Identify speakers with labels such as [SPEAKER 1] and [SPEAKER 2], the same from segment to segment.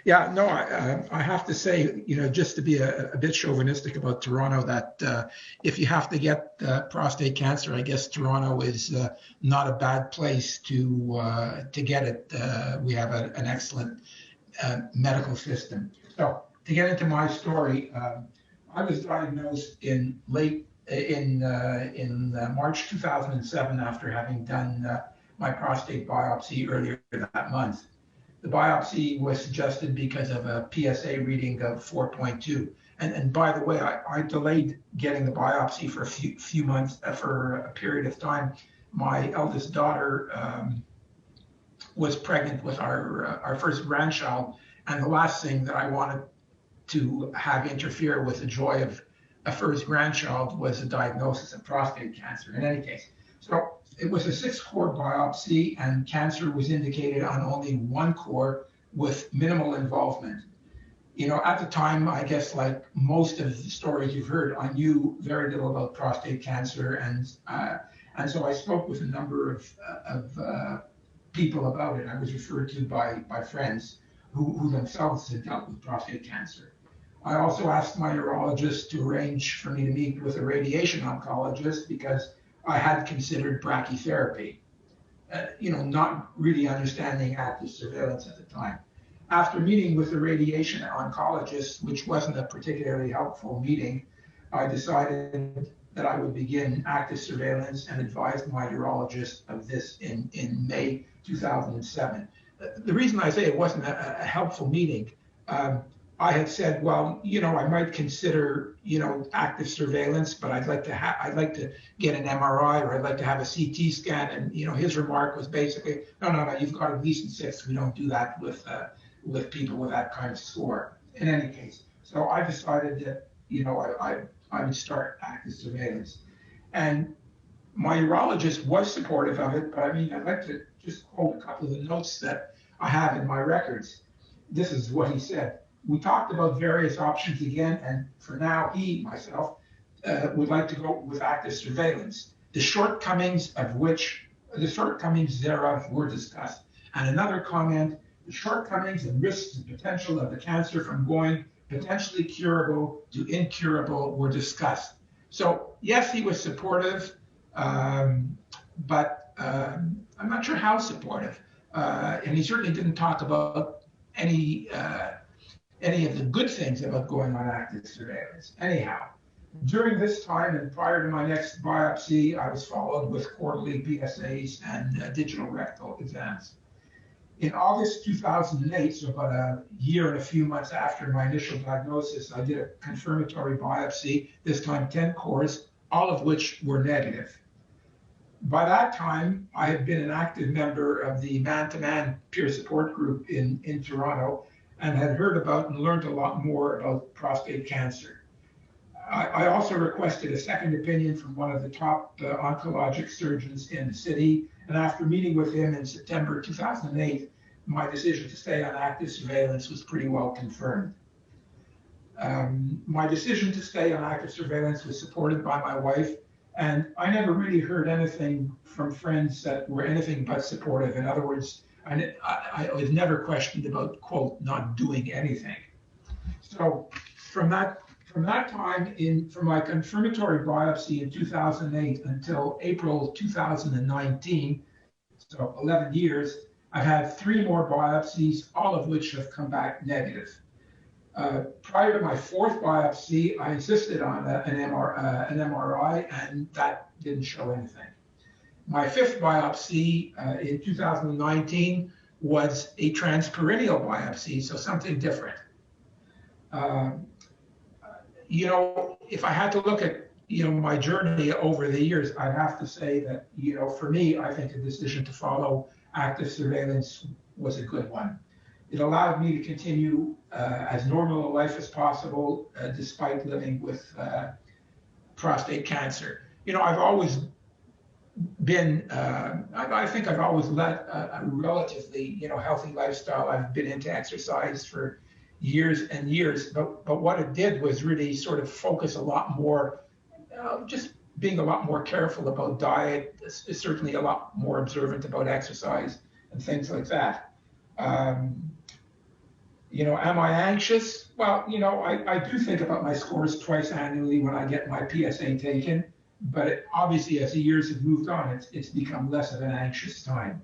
[SPEAKER 1] Yeah, no, I have to say, just to be a bit chauvinistic about Toronto, that if you have to get prostate cancer, I guess Toronto is not a bad place to get it. We have an excellent medical system. So to get into my story, I was diagnosed in March 2007 after having done my prostate biopsy earlier that month. The biopsy was suggested because of a PSA reading of 4.2. And by the way, I delayed getting the biopsy for a few months, for a period of time. My eldest daughter was pregnant with our first grandchild, and the last thing that I wanted to have interfere with the joy of a first grandchild was a diagnosis of prostate cancer. In any case, so it was a 6-core biopsy, and cancer was indicated on only one core with minimal involvement. At the time, I guess like most of the stories you've heard, I knew very little about prostate cancer, and so I spoke with a number of people about it. I was referred to by friends who themselves had dealt with prostate cancer. I also asked my urologist to arrange for me to meet with a radiation oncologist because I had considered brachytherapy, not really understanding active surveillance at the time. After meeting with the radiation oncologist, which wasn't a particularly helpful meeting, I decided that I would begin active surveillance and advised my urologist of this in May 2007. The reason I say it wasn't a helpful meeting, I had said, well, I might consider, active surveillance, but I'd like to get an MRI, or I'd like to have a CT scan. And, his remark was basically, no, you've got a Gleason 6. We don't do that with people with that kind of score. In any case, so I decided that, I would start active surveillance. And my urologist was supportive of it, but I'd like to just quote a couple of the notes that I have in my records. This is what he said. We talked about various options again, and for now, myself, would like to go with active surveillance. The shortcomings thereof were discussed. And another comment, the shortcomings and risks and potential of the cancer from going potentially curable to incurable were discussed. So yes, he was supportive, but I'm not sure how supportive. And he certainly didn't talk about any of the good things about going on active surveillance. Anyhow, during this time and prior to my next biopsy, I was followed with quarterly PSAs and digital rectal exams. In August 2008, so about a year and a few months after my initial diagnosis, I did a confirmatory biopsy, this time 10 cores, all of which were negative. By that time, I had been an active member of the man-to-man peer support group in Toronto, and had heard about and learned a lot more about prostate cancer. I also requested a second opinion from one of the top oncologic surgeons in the city, and after meeting with him in September 2008, my decision to stay on active surveillance was pretty well confirmed. My decision to stay on active surveillance was supported by my wife, and I never really heard anything from friends that were anything but supportive. In other words, I was never questioned about, quote, not doing anything. So from that time, from my confirmatory biopsy in 2008 until April 2019, so 11 years, I've had 3 more biopsies, all of which have come back negative. Prior to my 4th biopsy, I insisted on an MRI, and that didn't show anything. My 5th biopsy in 2019 was a transperineal biopsy, so something different. If I had to look at, my journey over the years, I'd have to say that, for me, I think the decision to follow active surveillance was a good one. It allowed me to continue as normal a life as possible, despite living with prostate cancer. I've always been, I think I've always led a relatively, healthy lifestyle. I've been into exercise for years and years, but what it did was really sort of focus a lot more, just being a lot more careful about diet, certainly a lot more observant about exercise and things like that. Am I anxious? Well, I do think about my scores twice annually when I get my PSA taken, but obviously as the years have moved on, it's become less of an anxious time.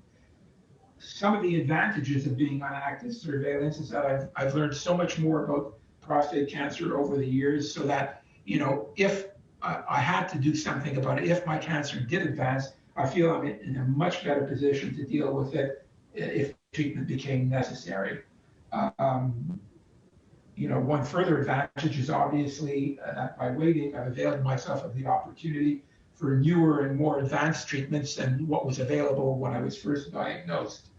[SPEAKER 1] Some of the advantages of being on active surveillance is that I've learned so much more about prostate cancer over the years, so that, if I had to do something about it, if my cancer did advance, I feel I'm in a much better position to deal with it if treatment became necessary. Um, One further advantage is obviously that by waiting, I've availed myself of the opportunity for newer and more advanced treatments than what was available when I was first diagnosed.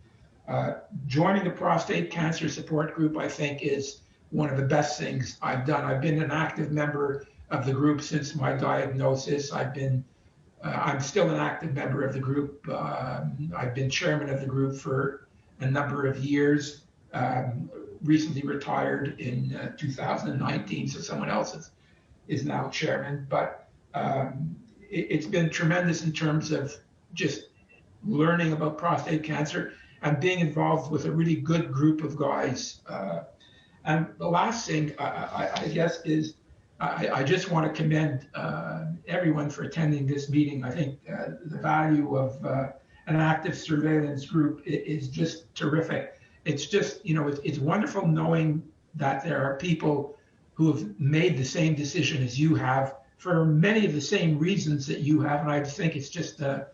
[SPEAKER 1] Joining the prostate cancer support group, I think, is one of the best things I've done. I've been an active member of the group since my diagnosis. I'm still an active member of the group. I've been chairman of the group for a number of years. Recently retired in 2019, so someone else is now chairman. But it's been tremendous in terms of just learning about prostate cancer and being involved with a really good group of guys. And the last thing, I guess, is I just want to commend everyone for attending this meeting. I think the value of an active surveillance group is just terrific. It's just, it's wonderful knowing that there are people who have made the same decision as you have for many of the same reasons that you have. And I think it's just a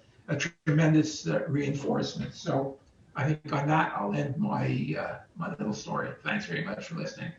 [SPEAKER 1] tremendous reinforcement. So I think on that, I'll end my little story. Thanks very much for listening.